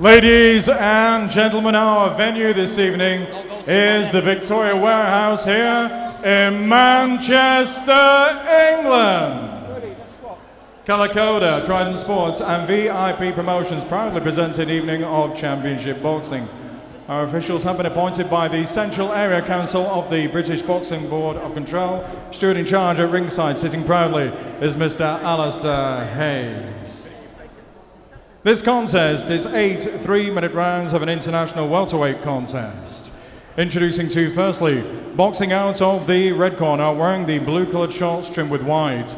Ladies and gentlemen, our venue this evening is the Victoria Warehouse here in Manchester, England. Calacoda, Trident Sports and VIP Promotions proudly presents an evening of championship boxing. Our officials have been appointed by the Central Area Council of the British Boxing Board of Control. Steward in charge at ringside, sitting proudly, is Mr. Alistair Hayes. This contest is 8 3-minute rounds of an international welterweight contest. Introducing to firstly, boxing out of the red corner, wearing the blue-coloured shorts trimmed with white.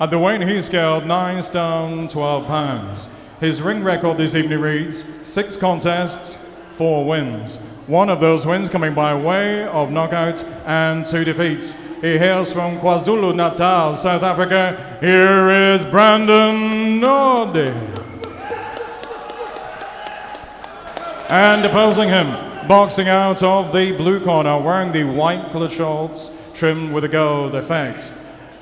At the weight he scaled 9 stone 12 pounds. His ring record this evening reads 6 contests, 4 wins. One of those wins coming by way of knockout and 2 defeats. He hails from KwaZulu-Natal, South Africa. Here is Brandon Naude. And opposing him, boxing out of the blue corner, wearing the white coloured shorts trimmed with a gold effect.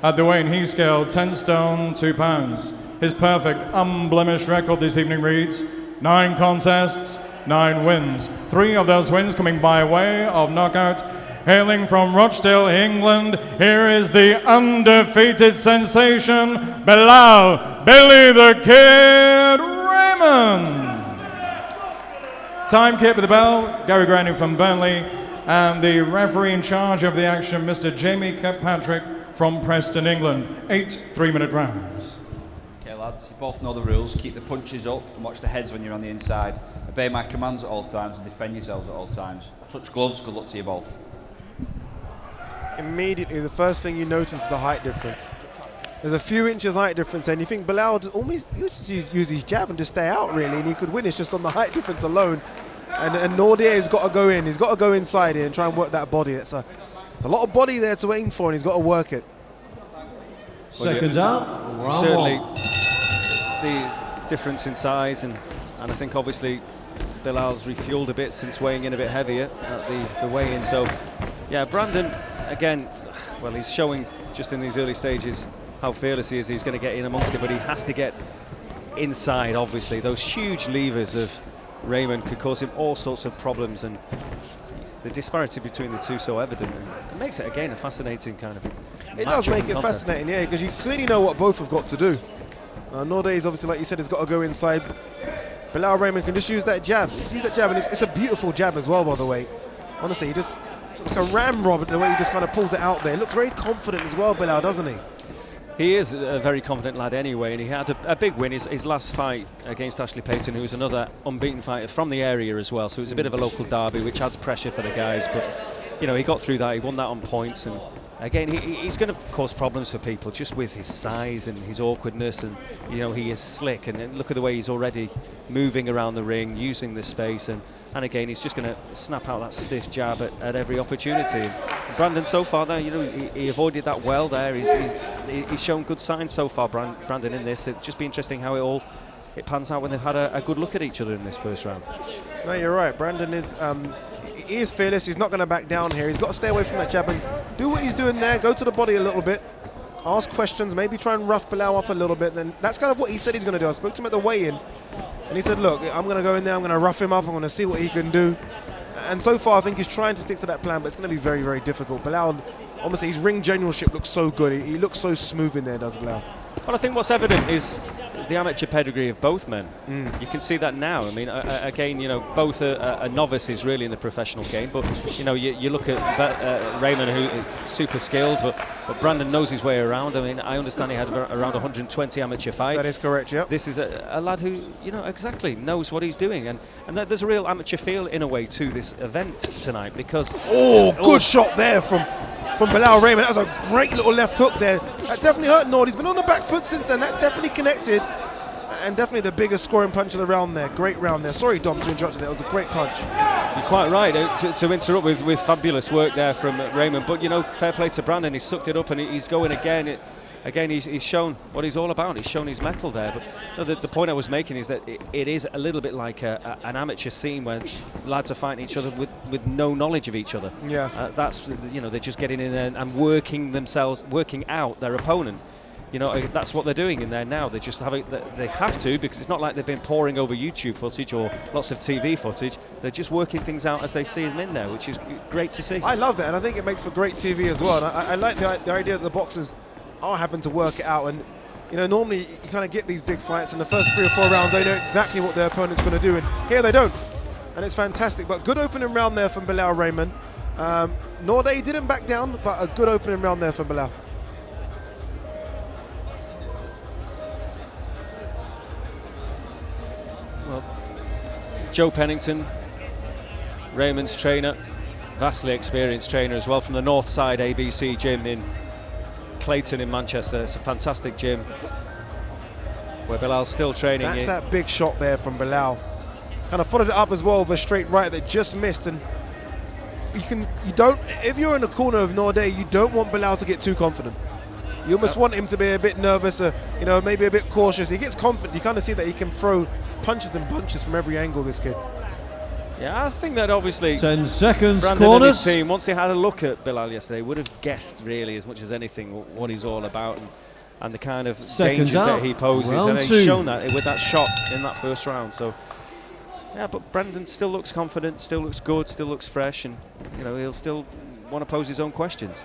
At the weight he scaled 10 stone 2 pounds. His perfect, unblemished record this evening reads 9 contests, 9 wins. 3 of those wins coming by way of knockout. Hailing from Rochdale, England, here is the undefeated sensation, Bilal, Billy the Kid Rehman. Time kept with the bell, Gary Grandin from Burnley, and the referee in charge of the action, Mr. Jamie Kirkpatrick from Preston, England. 8 3-minute rounds. Okay, lads, you both know the rules. Keep the punches up and watch the heads when you're on the inside. Obey my commands at all times and defend yourselves at all times. Touch gloves, good luck to you both. Immediately, the first thing you notice is the height difference. There's a few inches height difference, and you think Bilal almost used to use his jab and just stay out, really, and he could win. It's just on the height difference alone. And Naude has got to go in. He's got to go inside here and try and work that body. It's a lot of body there to aim for, and he's got to work it. Seconds out. Certainly, the difference in size, and I think obviously Bilal's refueled a bit since weighing in a bit heavier at the weigh-in. So, yeah, Brandon, again, well, he's showing just in these early stages how fearless he is. He's going to get in amongst it, but he has to get inside, obviously. Those huge levers of Rehman could cause him all sorts of problems, and the disparity between the two so evident. And it makes it, again, a fascinating kind of It does make it fascinating, yeah, because you clearly know what both have got to do. Naude is obviously, like you said, has got to go inside. Bilal Rehman can just use that jab. And it's a beautiful jab as well, by the way. Honestly, he just, it's like a ramrod, the way he just kind of pulls it out there. He looks very confident as well, Bilal, doesn't he? He is a very confident lad anyway, and he had a big win. His last fight against Ashley Payton, who was another unbeaten fighter from the area as well, so it was a bit of a local derby, which adds pressure for the guys. But, you know, he got through that, he won that on points, and again, he's going to cause problems for people just with his size and his awkwardness, and, you know, he is slick, and look at the way he's already moving around the ring, using this space, and again, he's just going to snap out that stiff jab at every opportunity. And Brandon, so far, there, you know, he avoided that well there. He's shown good signs so far, Brandon, in this. It'd just be interesting how it pans out when they've had a good look at each other in this first round. No, you're right. Brandon is he is fearless. He's not going to back down here. He's got to stay away from that jab and do what he's doing there. Go to the body a little bit. Ask questions. Maybe try and rough Bilal up a little bit. Then that's kind of what he said he's going to do. I spoke to him at the weigh-in, and he said, look, I'm going to go in there. I'm going to rough him up. I'm going to see what he can do. And so far, I think he's trying to stick to that plan, but it's going to be very, very difficult. Bilal, honestly, his ring generalship looks so good. He looks so smooth in there, does Bilal. Well, I think what's evident is the amateur pedigree of both men. You can see that now. I mean, again, you know, both are novices really in the professional game, but, you know, you look at Rehman, who is super skilled, but Brandon knows his way around. I mean, I understand he had around 120 amateur fights. That is correct, yeah. This is a lad who, you know, exactly knows what he's doing, and there's a real amateur feel in a way to this event tonight, because... Oh, good shot there from Bilal Rehman. That was a great little left hook there. That definitely hurt Naude. He's been on the back foot since then. That definitely connected. And definitely the biggest scoring punch of the round there. Great round there. Sorry, Dom, to interrupt you there. It was a great punch. You're quite right to interrupt with fabulous work there from Rehman. But, you know, fair play to Brandon. He sucked it up and he's going again. Again, he's shown what he's all about. He's shown his mettle there. But you know, the point I was making is that it is a little bit like an amateur scene where lads are fighting each other with no knowledge of each other. Yeah. That's, you know, they're just getting in there and working out their opponent. you know, that's what they're doing in there now. They just they have to, because it's not like they've been poring over YouTube footage or lots of TV footage. They're just working things out as they see them in there, which is great to see. I love that, and I think it makes for great TV as well. And I like the idea that the boxers are having to work it out. And you know, normally you kind of get these big fights in the first 3 or 4 rounds, they know exactly what their opponent's going to do, and here they don't. And it's fantastic. But good opening round there from Bilal Rehman. Naude didn't back down, but a good opening round there for Bilal. Well, Joe Pennington, Rehman's trainer, vastly experienced trainer as well, from the North Side ABC gym in Clayton in Manchester. It's a fantastic gym where Bilal's still training. That's that big shot there from Bilal. Kind of followed it up as well with a straight right that just missed. And you don't, if you're in the corner of Naude, you don't want Bilal to get too confident. You almost want him to be a bit nervous, you know, maybe a bit cautious. He gets confident. You kind of see that he can throw punches and bunches from every angle, this kid. Yeah, I think that obviously 10 seconds, Brandon corners. and his team, once they had a look at Bilal yesterday, would have guessed really as much as anything what he's all about and the kind of Seconds dangers out. that he poses. Round And two. he's shown that with that shot in that first round. So, yeah, but Brandon still looks confident, still looks good, still looks fresh, and you know, he'll still want to pose his own questions.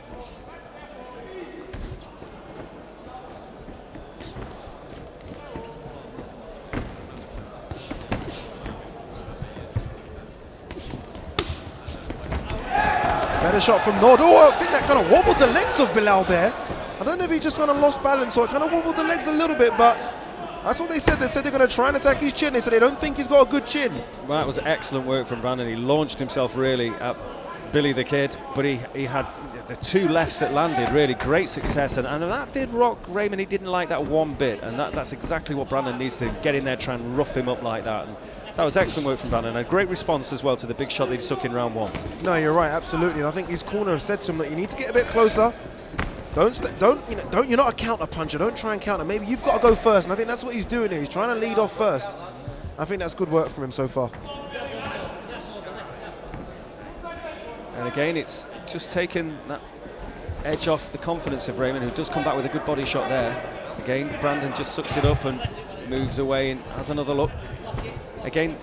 Better shot from Naude. Oh, I think that kind of wobbled the legs of Bilal there. I don't know if he just kind of lost balance or it kind of wobbled the legs a little bit, but that's what they said. They said they're going to try and attack his chin. They said they don't think he's got a good chin. Well, that was excellent work from Brandon. He launched himself really at Billy the Kid, but he had the 2 lefts that landed, really great success, and that did rock Rehman. He didn't like that one bit, and that's exactly what Brandon needs to get in there, try and rough him up like that. And that was excellent work from Brandon, and a great response as well to the big shot that he took in round 1. No, you're right, absolutely. And I think his corner has said to him that you need to get a bit closer. You're not a counter puncher. Don't try and counter. Maybe you've got to go first, and I think that's what he's doing here. He's trying to lead off first. I think that's good work from him so far. And again, it's just taken that edge off the confidence of Rehman, who does come back with a good body shot there. Again, Brandon just sucks it up and moves away and has another look. Again,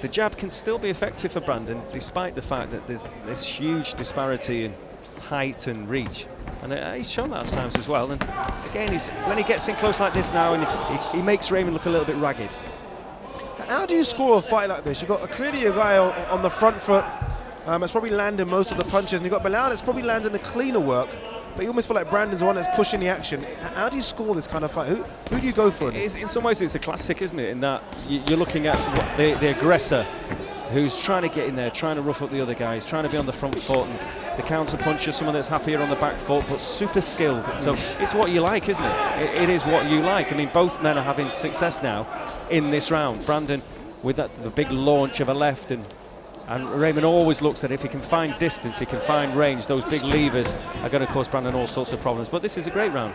the jab can still be effective for Brandon, despite the fact that there's this huge disparity in height and reach. And he's shown that at times as well. And again, when he gets in close like this now, and he makes Rehman look a little bit ragged. How do you score a fight like this? You've got clearly a guy on the front foot that's probably landing most of the punches, and you've got Bilal that's probably landing the cleaner work, but you almost feel like Brandon's the one that's pushing the action. How do you score this kind of fight? Who do you go for in this? In some ways it's a classic, isn't it, in that you're looking at the aggressor who's trying to get in there, trying to rough up the other guys, trying to be on the front foot, and the counter puncher, someone that's happier on the back foot but super skilled. So it's what you like, isn't it? It is what you like. I mean, both men are having success now in this round. Brandon with the big launch of a left, and Rehman always looks at if he can find distance, he can find range. Those big levers are going to cause Brandon all sorts of problems. But this is a great round.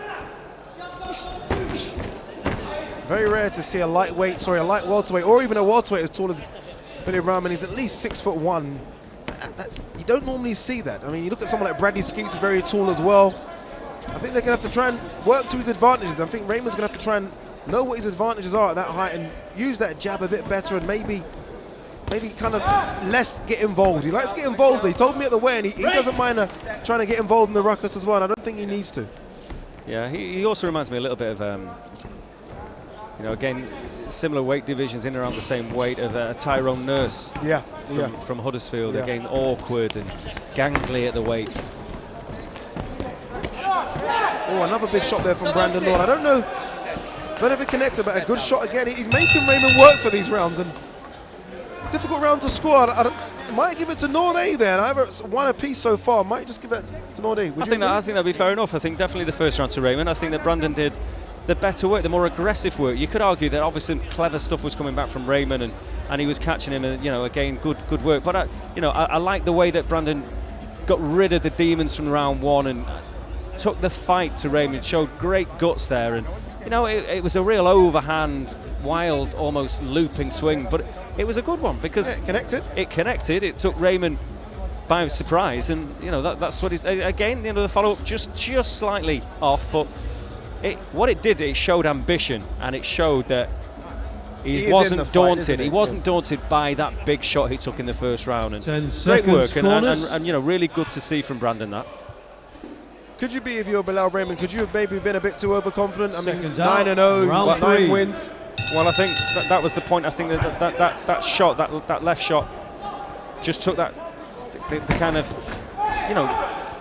Very rare to see a light welterweight, or even a welterweight as tall as Billy Rehman. He's at least 6'1". You don't normally see that. I mean, you look at someone like Bradley Skeets, very tall as well. I think they're going to have to try and work to his advantages. I think Rehman's going to have to try and know what his advantages are at that height and use that jab a bit better, and maybe kind of less get involved. He likes to get involved. He told me at the weigh-in he doesn't mind trying to get involved in the ruckus as well, and I don't think he needs to. Yeah, he also reminds me a little bit of, you know, again, similar weight divisions in around the same weight of Tyrone Nurse. From Huddersfield. Yeah. Again, awkward and gangly at the weight. Oh, another big shot there from Brandon Naude. I don't know if it connected, but a good shot again. He's making Rehman work for these rounds, and difficult round to score. I might give it to Naude there. I have one apiece so far. Might just give it to Naude. I think that'd be fair enough. I think definitely the first round to Rehman. I think that Brandon did the better work, the more aggressive work. You could argue that obviously clever stuff was coming back from Rehman, and he was catching him, and you know, again, good work. But I like the way that Brandon got rid of the demons from round 1 and took the fight to Rehman. Showed great guts there, and you know, it was a real overhand, wild, almost looping swing, but it was a good one because it connected. It took Rehman by surprise, and you know, that's what he's again. You know, the follow up just slightly off, but what it did, it showed ambition, and it showed that he in wasn't the fight, daunted. isn't he? He wasn't daunted by that big shot he took in the first round. And 10 great work, seconds, corners. and you know, really good to see from Brandon that. Could you be, if you're Bilal Rehman, could you have maybe been a bit too overconfident? I mean, Seconds out. 9-0, Round 9 3. wins. Well, I think that was the point. I think that shot, that left shot, just took that the kind of, you know,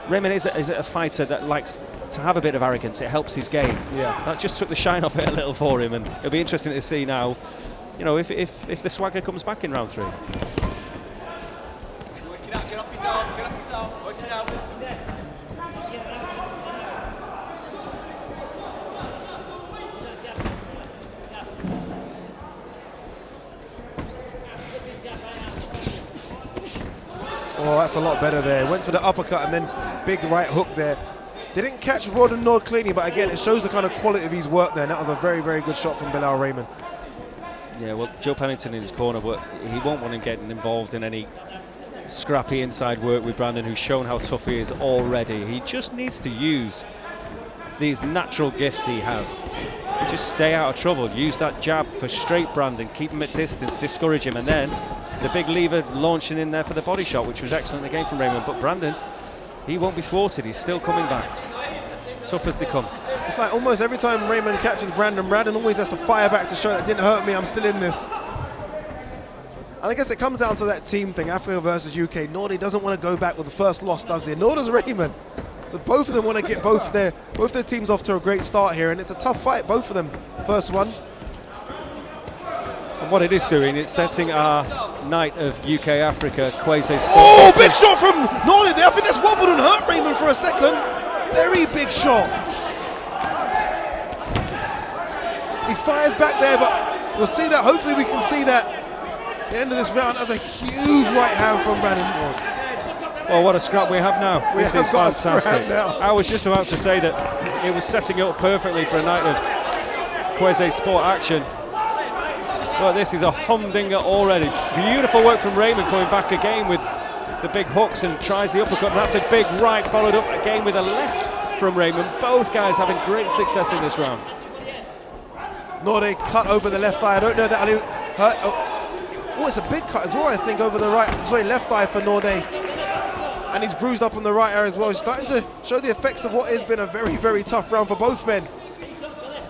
Rehman is a fighter that likes to have a bit of arrogance. It helps his game. Yeah. That just took the shine off it a little for him, and it'll be interesting to see now, you know, if the swagger comes back in round 3. Work it out, get off his arm, work it out. Oh, that's a lot better there. Went for the uppercut and then big right hook there. They didn't catch Naude cleanly, but again, it shows the kind of quality of his work there. And that was a very, very good shot from Bilal Rehman. Yeah, well, Joe Pennington in his corner, but he won't want him getting involved in any scrappy inside work with Brandon, who's shown how tough he is already. He just needs to use these natural gifts he has. Just stay out of trouble. Use that jab for straight Brandon, keep him at distance, discourage him, and then the big lever launching in there for the body shot, which was excellent again from Rehman. But Brandon, he won't be thwarted. He's still coming back. Tough as they come. It's like almost every time Rehman catches Brandon always has to fire back to show that didn't hurt me, I'm still in this. And I guess it comes down to that team thing, Africa versus UK. Naude doesn't want to go back with the first loss, does he? Nor does Rehman. So both of them want to get both their teams off to a great start here, and it's a tough fight, both of them. First one. And what it is doing, it's setting our night of UK Africa quasi. Oh, big shot from Naude there. I think that's wobbled and hurt Rehman for a second. Very big shot. He fires back there, but we'll see that. Hopefully we can see that at the end of this round. That's a huge right hand from Brandon. Well, what a scrap we have now. This is got a fantastic. scrap now. I was just about to say that it was setting it up perfectly for a night of quasi sport action. But this is a humdinger already. Beautiful work from Rehman coming back again with the big hooks and tries the uppercut. And that's a big right, followed up again with a left from Rehman. Both guys having great success in this round. Naude cut over the left eye. I don't know that will hurt. Oh, it's a big cut as well, I think, over the left eye for Naude. And he's bruised up on the right eye as well. He's starting to show the effects of what has been a very, very tough round for both men.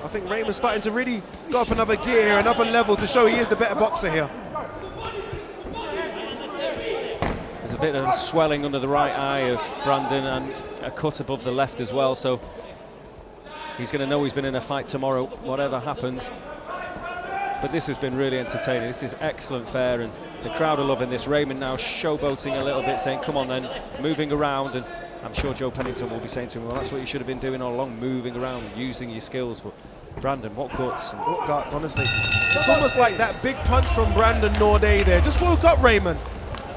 I think Rehman's starting to really go up another gear here, another level to show he is the better boxer here. There's a bit of swelling under the right eye of Brandon and a cut above the left as well, so he's going to know he's been in a fight tomorrow, whatever happens. But this has been really entertaining. This is excellent fare, and the crowd are loving this. Rehman now showboating a little bit, saying, come on then, moving around, and I'm sure Joe Pennington will be saying to him, well, that's what you should have been doing all along, moving around, using your skills. But Brandon, what guts. What guts, honestly. It's almost like that big punch from Brandon Naude there. Just woke up Rehman.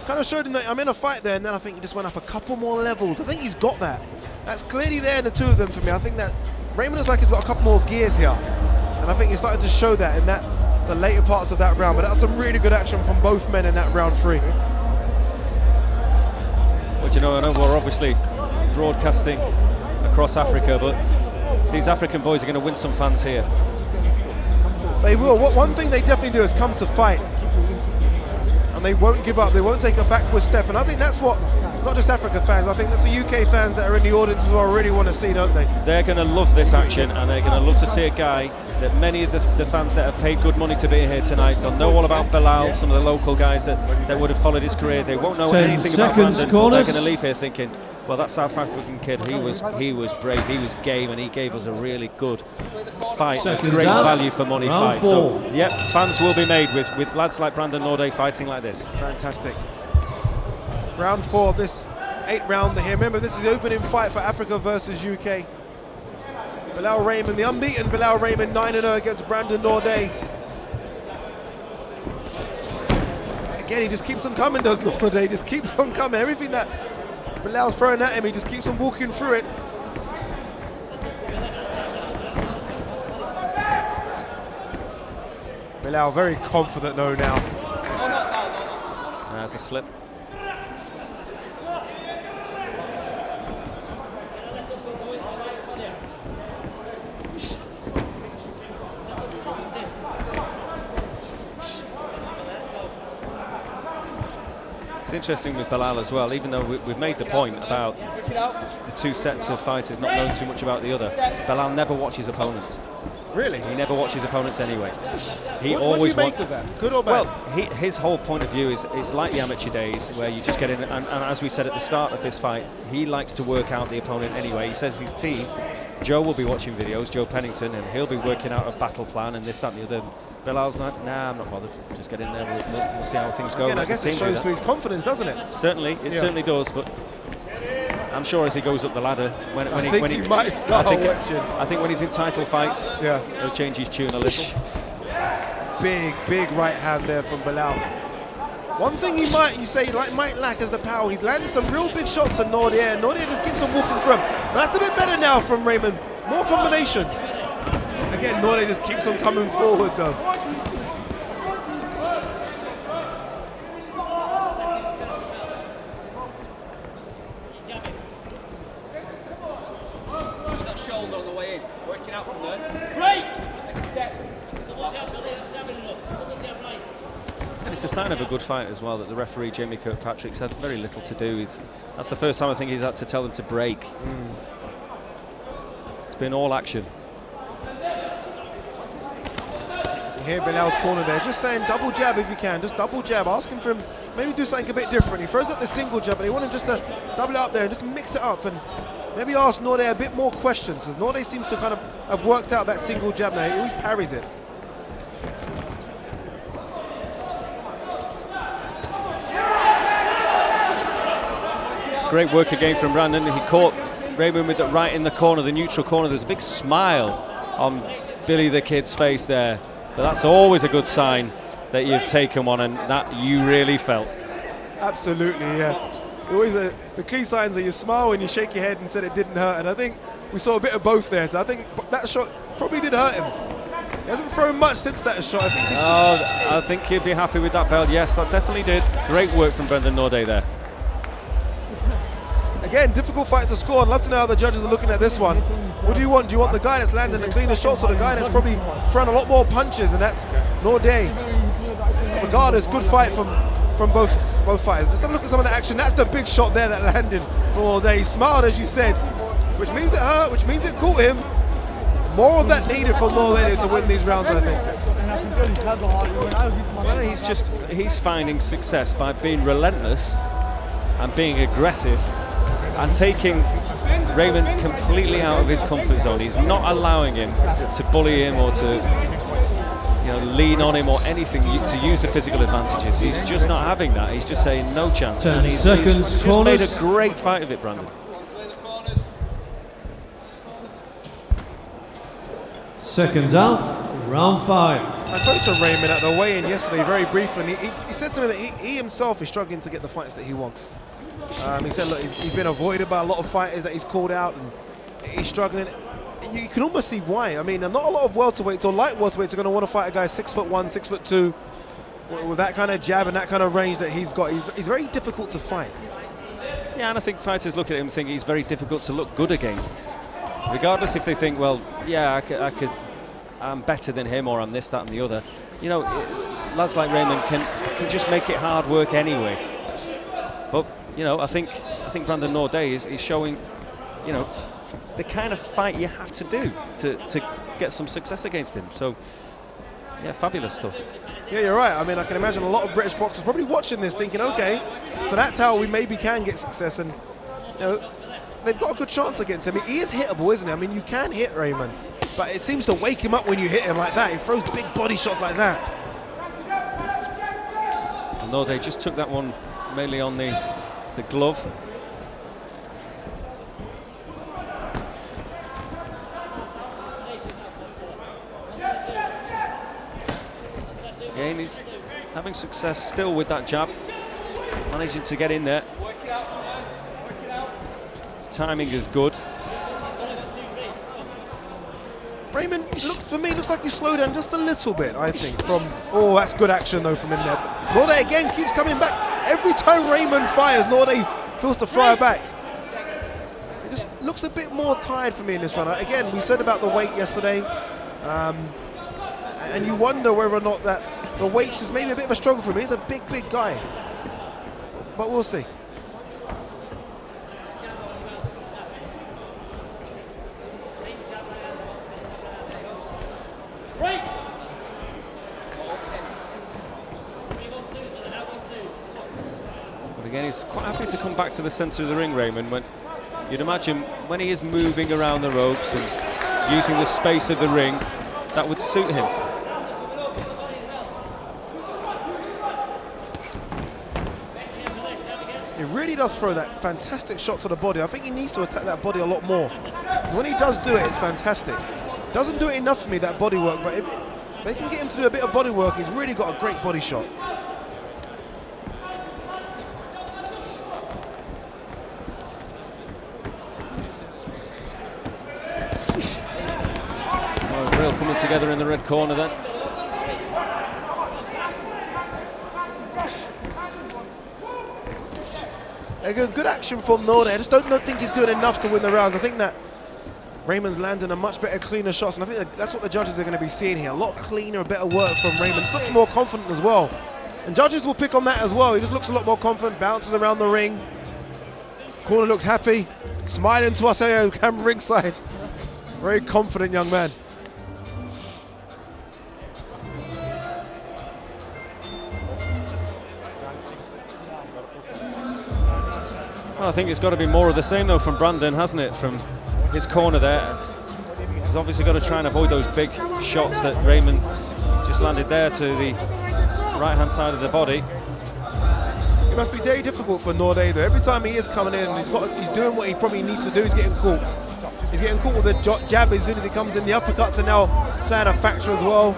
Kind of showed him that I'm in a fight there, and then I think he just went up a couple more levels. I think he's got that. That's clearly there in the two of them for me. I think that Rehman looks like he's got a couple more gears here. And I think he's starting to show that in the later parts of that round. But that's some really good action from both men in that round 3. Well, you know, I know we're obviously broadcasting across Africa, but these African boys are going to win some fans here. They will. One thing they definitely do is come to fight. And they won't give up. They won't take a backward step. And I think that's what, not just Africa fans, I think that's the UK fans that are in the audience as well really want to see, don't they? They're going to love this action, and they're going to love to see a guy that many of the fans that have paid good money to be here tonight, they'll know all about Bilal, some of the local guys that would have followed his career. They won't know anything about Brandon, but they're going to leave here thinking, well, that South African kid, he was brave, he was game, and he gave us a really good fight, a great value for money fight. So, yep, fans will be made with lads like Brandon Naude fighting like this. Fantastic. Round 4 of this 8th round here. Remember, this is the opening fight for Africa versus UK. Bilal Rehman, the unbeaten Bilal Rehman, 9-0 against Brandon Naude. Again, he just keeps on coming, does Naude? He just keeps on coming. Everything that Bilal's throwing at him, he just keeps on walking through it. Bilal very confident though now. There's a slip. It's interesting with Bilal as well, even though we've made the point about the two sets of fighters not knowing too much about the other. Bilal never watches opponents. Really? He never watches opponents anyway. He What always do you make of that? Good or bad? Well, his whole point of view is like the amateur days, where you just get in, and as we said at the start of this fight, he likes to work out the opponent anyway. He says his team, Joe will be watching videos, Joe Pennington, and he'll be working out a battle plan and this, that, and the other. Bilal's not, nah, I'm not bothered. Just get in there, we'll see how things go. Again, I guess it shows to his confidence, doesn't it? Certainly, it certainly does, but I'm sure as he goes up the ladder, when he might start watching. I think when he's in title fights, he'll change his tune a little. Big right hand there from Bilal. One thing you might lack is the power. He's landed some real big shots at Naude, and Naude just keeps on walking through him. But that's a bit better now from Rehman. More combinations. Again, Naude just keeps on coming forward though. Shoulder on the way in, working out from there. Break! Next step. And it's a sign of a good fight as well that the referee, Jamie Kirkpatrick's had very little to do. That's the first time I think he's had to tell them to break. It's been all action. You hear Bilal's corner there, just saying double jab if you can, just double jab, asking for him maybe do something a bit different. He throws out the single jab, but he want him just to double it up there and just mix it up and maybe ask Naude a bit more questions, because Naude seems to kind of have worked out that single jab now. He always parries it. Great work again from Brandon. He caught Rehman with it right in the corner, the neutral corner. There's a big smile on Billy the Kid's face there. But that's always a good sign that you've taken one and that you really felt. Absolutely, yeah. Always the key signs are you smile when you shake your head and said it didn't hurt, and I think we saw a bit of both there, so I think that shot probably did hurt him. He hasn't thrown much since that shot. I think he'd be happy with that belt. Yes, that definitely did. Great work from Brendan Naude there. Again, difficult fight to score. I'd love to know how the judges are looking at this one. What do you want? Do you want the guy that's landing the cleanest shots or the guy that's probably thrown a lot more punches, and that's Naude? Regardless, good fight from both fighters. Let's have a look at some of the action. That's the big shot there that landed from Naude. He smiled, as you said, which means it hurt, which means it caught him. More of that needed for Naude to win these rounds, I think. Well, he's finding success by being relentless and being aggressive and taking Rehman completely out of his comfort zone. He's not allowing him to bully him or to lean on him or anything to use the physical advantages. He's just not having that. He's just saying no chance. 10 and he's seconds, just made a great fight of it, Brandon. Seconds out, round 5. I spoke to Rehman at the weigh-in yesterday very briefly, and he said to me that he himself is struggling to get the fights that he wants. He said, look, he's been avoided by a lot of fighters that he's called out, and he's struggling. You can almost see why. I mean, not a lot of welterweights or light welterweights are going to want to fight a guy 6'1", 6'2", with that kind of jab and that kind of range that he's got. He's very difficult to fight. Yeah, and I think fighters look at him and think he's very difficult to look good against. Regardless if they think, well, yeah, I'm better than him, or I'm this, that, and the other. Lads like Rehman can just make it hard work anyway. But I think Brandon Naude is showing, the kind of fight you have to do to get some success against him. So, yeah, fabulous stuff. Yeah, you're right. I mean, I can imagine a lot of British boxers probably watching this thinking, okay, so that's how we maybe can get success. And, they've got a good chance against him. He is hittable, isn't he? I mean, you can hit Rehman, but it seems to wake him up when you hit him like that. He throws big body shots like that. Naude just took that one mainly on the glove. Again, he's having success still with that jab, managing to get in there. His timing is good. Rehman, looks like he slowed down just a little bit, I think, oh, that's good action, though, from in there. Naude, again, keeps coming back. Every time Rehman fires, Naude feels to fire back. It just looks a bit more tired for me in this run. Again, we said about the weight yesterday, and you wonder whether or not that the weight is maybe a bit of a struggle for him. He's a big guy. but we'll see. But again, he's quite happy to come back to the centre of the ring, Rehman. When you'd imagine when he is moving around the ropes and using the space of the ring, that would suit him. He really does throw that fantastic shot to the body. I think he needs to attack that body a lot more. When he does do it, it's fantastic. Doesn't do it enough for me, that body work, but if they can get him to do a bit of body work, he's really got a great body shot. So real coming together in the red corner then. Good action from Naude. I just don't think he's doing enough to win the rounds. I think that Rehman's landing a much better, cleaner shots, and I think that's what the judges are going to be seeing here. A lot cleaner, better work from Rehman. He looks more confident as well. And judges will pick on that as well. He just looks a lot more confident, bounces around the ring. Corner looks happy, smiling to us here, camera ringside. Very confident young man. Well, I think it's got to be more of the same though from Brandon, hasn't it? From his corner there. He's obviously got to try and avoid those big shots that Rehman just landed there to the right-hand side of the body. It must be very difficult for Naude though. Every time he is coming in, he's doing what he probably needs to do. He's getting caught. He's getting caught with the jab as soon as he comes in. The uppercuts are now playing a factor as well.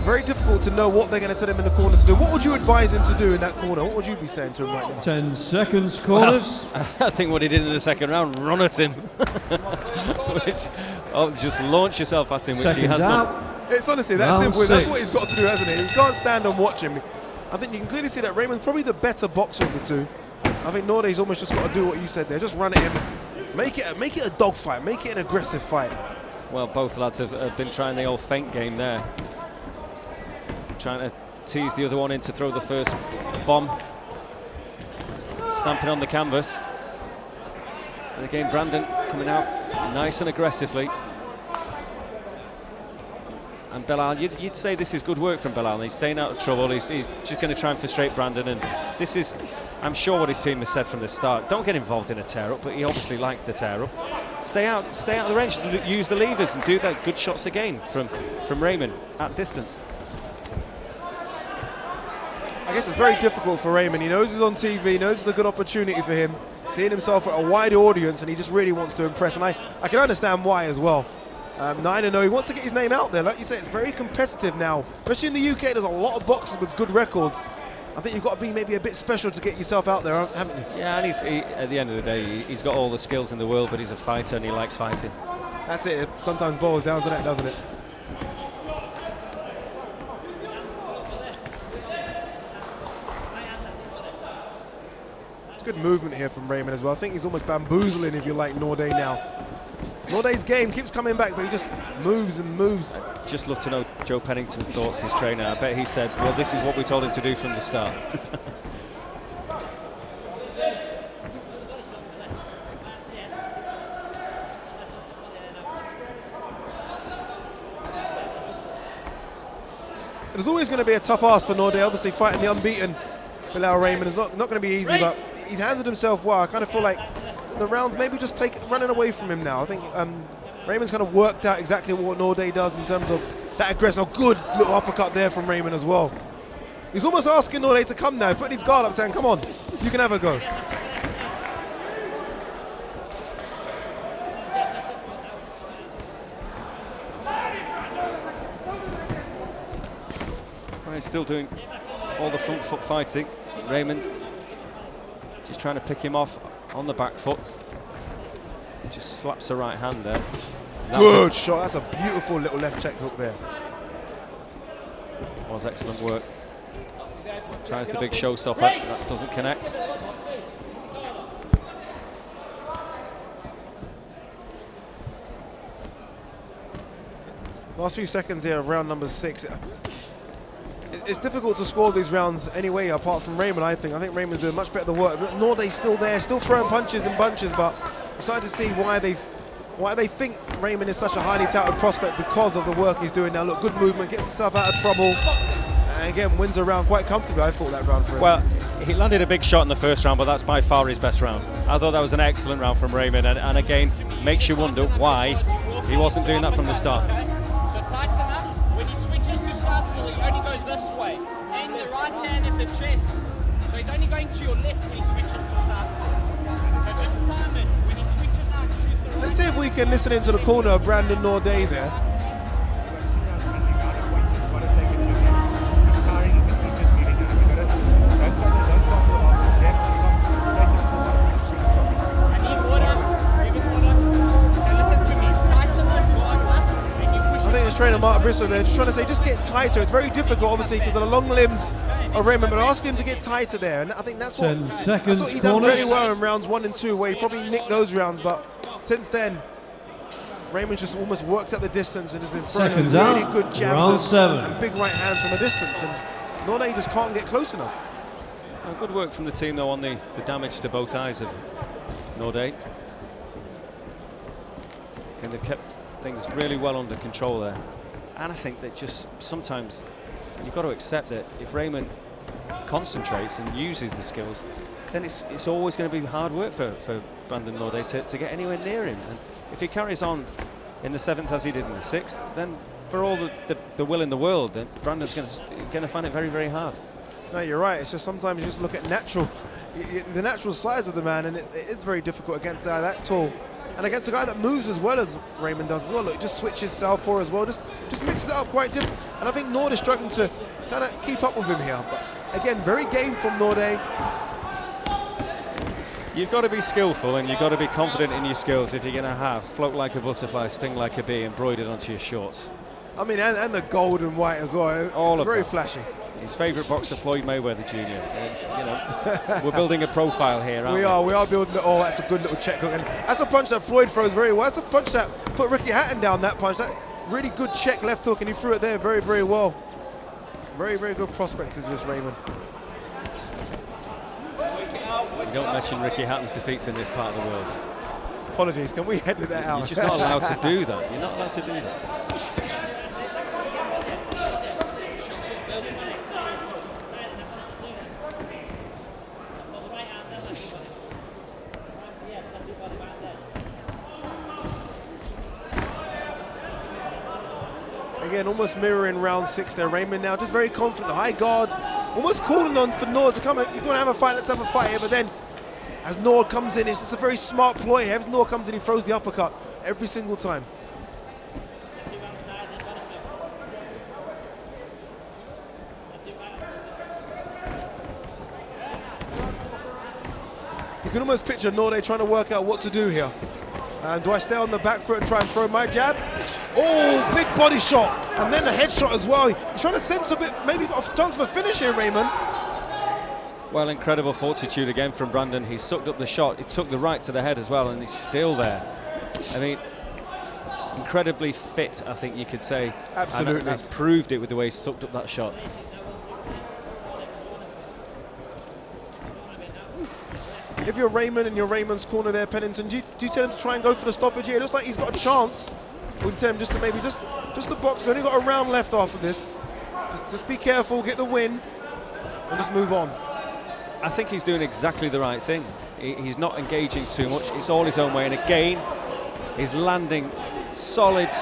Very difficult to know what they're going to tell him in the corner to do. What would you advise him to do in that corner? What would you be saying to him right now? 10 seconds, corners. Well, I think what he did in the second round, run at him. Just launch yourself at him, which Seconds he has out. done. It's honestly that Round simple. 6. That's what he's got to do, hasn't he? He can't stand and watch him. I think you can clearly see that Rehman's probably the better boxer of the two. I think Naude's almost just got to do what you said there. Just run at him. Make it a dog fight. Make it an aggressive fight. Well, both lads have been trying the old feint game there. Trying to tease the other one in to throw the first bomb. Stamping on the canvas. And again, Brandon coming out nice and aggressively. And Bilal, you'd say this is good work from Bilal. He's staying out of trouble. He's just going to try and frustrate Brandon. And this is, I'm sure, what his team has said from the start. Don't get involved in a tear-up, but he obviously likes the tear-up. Stay out of the range, use the levers and do that. Good shots again from Rehman at distance. I guess it's very difficult for Rehman. He knows he's on TV, he knows it's a good opportunity for him, seeing himself at a wider audience, and he just really wants to impress. And I can understand why as well. 9-0, he wants to get his name out there. Like you said, it's very competitive now. Especially in the UK, there's a lot of boxers with good records. I think you've got to be maybe a bit special to get yourself out there, haven't you? Yeah, and at the end of the day, he's got all the skills in the world, but he's a fighter and he likes fighting. That's it. It sometimes boils down to that, doesn't it? Good movement here from Rehman as well. I think he's almost bamboozling, if you like, Naude now. Naude's game keeps coming back, but he just moves and moves. I'd just love to know Joe Pennington's thoughts, his trainer. I bet he said, well, this is what we told him to do from the start. There's always going to be a tough ask for Naude. Obviously, fighting the unbeaten Bilal Rehman is not going to be easy, but he's handled himself well. I kind of feel like the rounds maybe just running away from him now. I think Rehman's kind of worked out exactly what Naude does in terms of that aggression. Oh, good little uppercut there from Rehman as well. He's almost asking Naude to come now, putting his guard up, saying, come on, you can have a go. Well, he's still doing all the front foot fighting. Rehman just trying to pick him off on the back foot. Just slaps the right hand there. Good shot. That's a beautiful little left check hook there. Was excellent work. Tries the big showstopper. That doesn't connect. Last few seconds here of round number 6. it's difficult to score these rounds anyway, apart from Rehman, I think. I think Rehman's doing much better the work. But Naude's still there, still throwing punches in bunches, but I'm starting to see why they think Rehman is such a highly touted prospect because of the work he's doing now. Look, good movement, gets himself out of trouble, and again, wins a round quite comfortably, I thought, that round for him. Well, he landed a big shot in the first round, but that's by far his best round. I thought that was an excellent round from Rehman, and again, makes you wonder why he wasn't doing that from the start. So tighten up. When he switches to southpaw, he only goes this way, and the right hand at the chest. So he's only going to your left when he switches to southpaw. So just time it. When he switches out, shoot the right. Let's see if we can listen into the corner of Brandon Naude there. Trainer Mark Bristow there, just trying to say, just get tighter. It's very difficult, obviously, because of the long limbs of Rehman, but asking him to get tighter there, and I think that's what he done very well in rounds 1 and 2, where he probably nicked those rounds, but since then, Rehman just almost worked at the distance and has been throwing really good jabs and big right hands from a distance, and Naude just can't get close enough. Good work from the team, though, on the damage to both eyes of Naude. And they've kept things really well under control there, and I think that just sometimes you've got to accept that if Rehman concentrates and uses the skills, then it's always going to be hard work for Brandon Naude to get anywhere near him. And if he carries on in the 7th as he did in the 6th, then for all the will in the world, then Brandon's going to find it very, very hard. No, you're right. It's just sometimes you just look at the natural size of the man, and it's very difficult against a guy that tall. And against a guy that moves as well as Rehman does as well. Look, just switches southpaw as well, just mixes it up quite different. And I think Naude is struggling to kind of keep up with him here. But again, very game from Naude. You've got to be skillful and you've got to be confident in your skills if you're going to have float like a butterfly, sting like a bee, embroidered onto your shorts. I mean, and the gold and white as well. All of very that. Flashy. His favourite boxer, Floyd Mayweather Jr. You know, we're building a profile here, aren't we? We are building it. Oh, that's a good little check hook. And that's a punch that Floyd throws very well. That's a punch that put Ricky Hatton down, that punch. That really good check left hook, and he threw it there very, very well. Very, very good prospect is this Rehman. You don't mention Ricky Hatton's defeats in this part of the world. Apologies, can we edit that out? You're just not allowed to do that. You're not allowed to do that. Again, almost mirroring round 6 there. Rehman now just very confident, high guard, almost calling on for Naude to come in. If you're going to have a fight, let's have a fight here. But then, as Naude comes in, it's a very smart ploy here. As Naude comes in, he throws the uppercut every single time. You can almost picture Naude trying to work out what to do here. And do I stay on the back foot and try and throw my jab? Oh, big body shot. And then a headshot as well. He's trying to sense a bit, maybe got a chance for a finish here, Rehman. Well, incredible fortitude again from Brandon. He sucked up the shot. He took the right to the head as well, and he's still there. I mean, incredibly fit, I think you could say. Absolutely. And that's proved it with the way he sucked up that shot. If you're Rehman and you're Rehman's corner there, Pennington, do you tell him to try and go for the stoppage here? It looks like he's got a chance. We tell him just to maybe just the box. Only got a round left after this. Just be careful, get the win, and just move on. I think he's doing exactly the right thing. He's not engaging too much. It's all his own way. And again, he's landing solid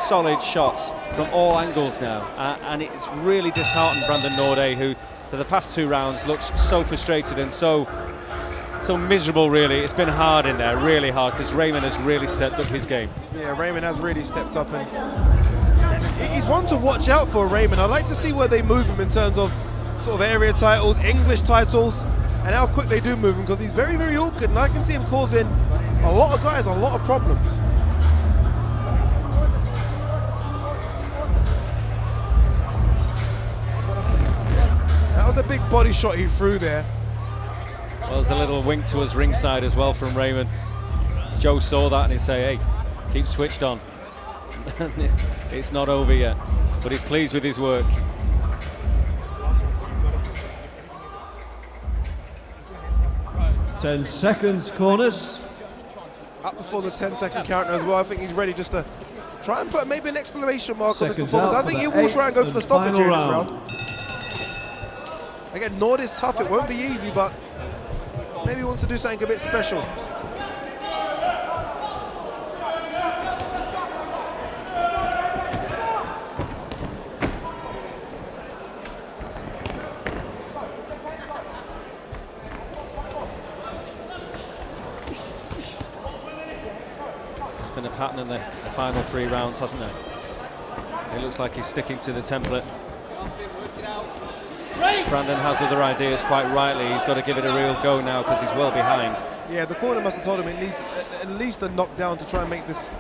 shots from all angles now. And it's really disheartened Brandon Naude, who for the past 2 rounds looks so frustrated and so miserable, really. It's been hard in there, really hard, because Rehman has really stepped up his game. Yeah, Rehman has really stepped up, and he's one to watch out for, Rehman. I'd like to see where they move him in terms of sort of area titles, English titles, and how quick they do move him, because he's very, very awkward, and I can see him causing a lot of guys a lot of problems. That was a big body shot he threw there. Well, there's a little wink to us ringside as well from Rehman. Joe saw that and he said, hey, keep switched on. It's not over yet, but he's pleased with his work. 10 seconds, corners. Up before the 10-second counter as well. I think he's ready just to try and put maybe an exclamation mark on this Seconds performance. out I think for he the will try and go for eighth the stoppage and here in this final round. Again, Naude is tough. It won't be easy, but maybe he wants to do something a bit special. It's been a pattern in the final 3 rounds, hasn't it? It looks like he's sticking to the template. Brandon has other ideas, quite rightly. He's got to give it a real go now because he's well behind. Yeah, the corner must have told him it needs at least a knockdown to try and make this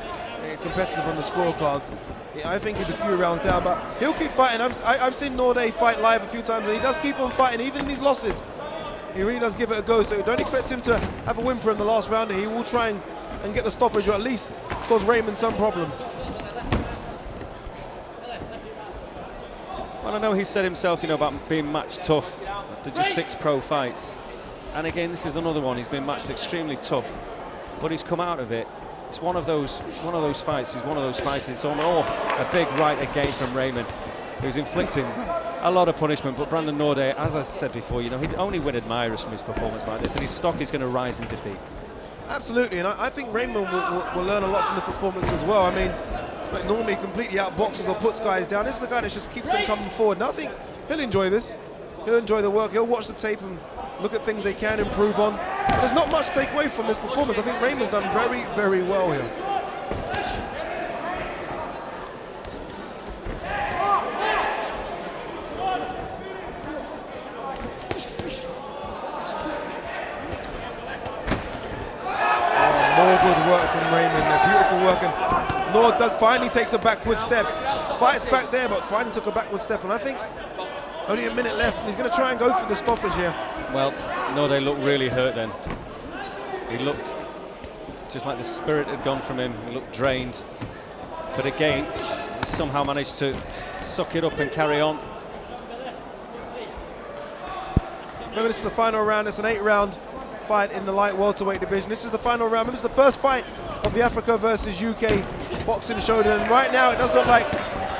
competitive on the scorecards. Yeah, I think he's a few rounds down, but he'll keep fighting. I've seen Naude fight live a few times, and he does keep on fighting, even in his losses. He really does give it a go, so don't expect him to have a whimper in the last round. He will try and get the stoppage, or at least cause Rehman some problems. Well, I know he said himself, you know, about being matched tough after just 6 pro fights. And again, this is another one. He's been matched extremely tough, but he's come out of it. It's one of those fights. He's one of those fights. It's on a big right again from Rehman, who's inflicting a lot of punishment. But Brandon Naude, as I said before, you know, he'd only win admirers from his performance like this, and his stock is going to rise in defeat. Absolutely, and I think Rehman will learn a lot from this performance as well. I mean, but normally completely outboxes or puts guys down. This is the guy that just keeps them coming forward. And I think he'll enjoy this. He'll enjoy the work. He'll watch the tape and look at things they can improve on. There's not much to take away from this performance. I think Rehman's done very, very well here. More good work from Rehman. Beautiful work. And Naude finally takes a backward step. Fights back there, but finally took a backward step. And I think only a minute left, and he's going to try and go for the stoppage here. Well, Naude looked really hurt then. He looked just like the spirit had gone from him. He looked drained. But again, he somehow managed to suck it up and carry on. Remember, this is the final round. It's an 8-round fight in the light welterweight division. This is the final round. Remember, it's the first fight of the Africa versus UK boxing showdown. And right now, it does look like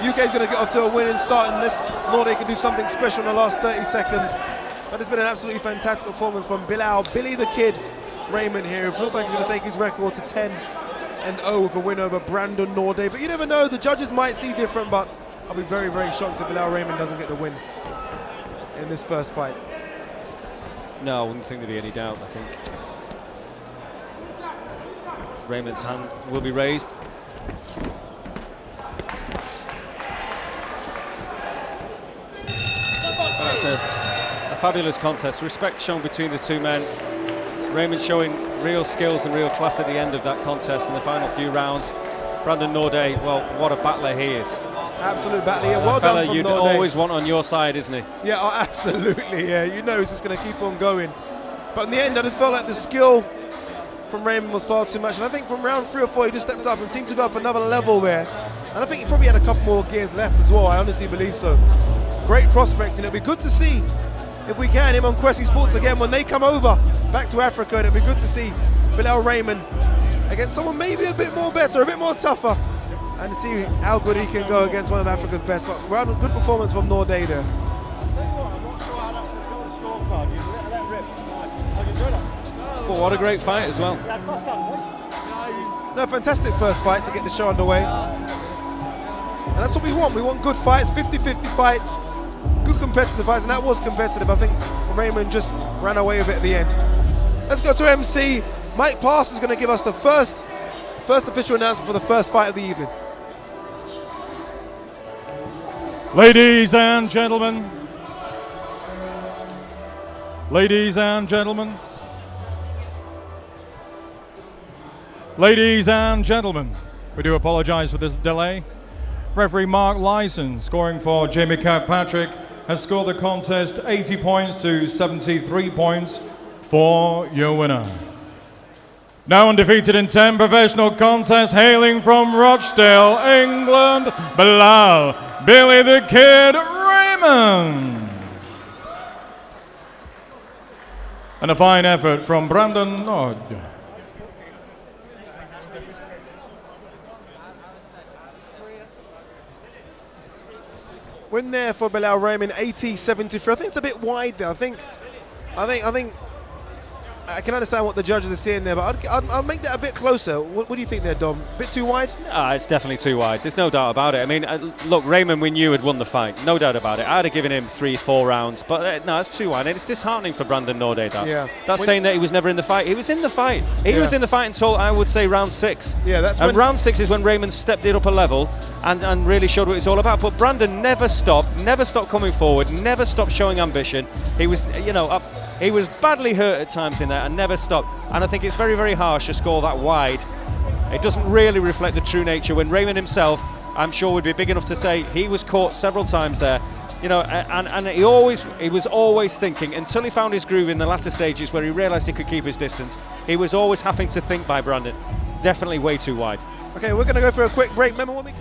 UK is going to get off to a winning start, unless Naude can do something special in the last 30 seconds. But it's been an absolutely fantastic performance from Bilal, Billy the Kid Rehman here. It looks like he's going to take his record to 10-0 with a win over Brandon Naude. But you never know, the judges might see different, but I'll be very, very shocked if Bilal Rehman doesn't get the win in this first fight. No, I wouldn't think there'd be any doubt, I think. Rehman's hand will be raised. That's a fabulous contest. Respect shown between the two men. Rehman showing real skills and real class at the end of that contest in the final few rounds. Brandon Naude, well, what a battler he is. Absolute battle here. Well done from you'd Naude. always want on your side, isn't he? Yeah, oh, absolutely. Yeah, you know he's just going to keep on going. But in the end, I just felt like the skill from Rehman was far too much. And I think from round 3 or 4, he just stepped up and seemed to go up another level there. And I think he probably had a couple more gears left as well. I honestly believe so. Great prospect, and it'll be good to see if we can him on Quessy Sports again when they come over back to Africa. And it'll be good to see Bilal Rehman against someone maybe a bit more better, a bit more tougher, and to see how good he can go against one of Africa's best. But good performance from Naude there. Well, what a great fight as well. No, fantastic first fight to get the show underway. And that's what we want. We want good fights, 50-50 fights, good competitive fights, and that was competitive. I think Rehman just ran away with it at the end. Let's go to MC. Mike Parsons is going to give us the first official announcement for the first fight of the evening. Ladies and gentlemen, ladies and gentlemen, ladies and gentlemen, we do apologize for this delay. Referee Mark Lyson, scoring for Jamie Kirkpatrick, has scored the contest 80 points to 73 points for your winner. Now undefeated in 10 professional contests, hailing from Rochdale, England, Bilal, Billy the Kid Rehman. And a fine effort from Brandon Naude. Win there for Bilal Rehman, 80-73. I think it's a bit wide there. I think I can understand what the judges are saying there, but I'll make that a bit closer. What do you think there, Dom? A bit too wide? It's definitely too wide. There's no doubt about it. I mean, look, Rehman, we knew had won the fight. No doubt about it. I'd have given him 3-4 rounds, but no, it's too wide. And it's disheartening for Brandon Naude, that. Yeah. That's saying that he was never in the fight. He was in the fight. He was in the fight until, I would say, round 6. Yeah, that's and when round 6 is when Rehman stepped it up a level and really showed what it's all about. But Brandon never stopped coming forward, never stopped showing ambition. He was, he was badly hurt at times in there and never stopped. And I think it's very, very harsh to score that wide. It doesn't really reflect the true nature when Rehman himself, I'm sure, would be big enough to say he was caught several times there. And he was always thinking, until he found his groove in the latter stages where he realised he could keep his distance, he was always having to think by Brandon. Definitely way too wide. Okay, we're going to go for a quick break. Remember when we come?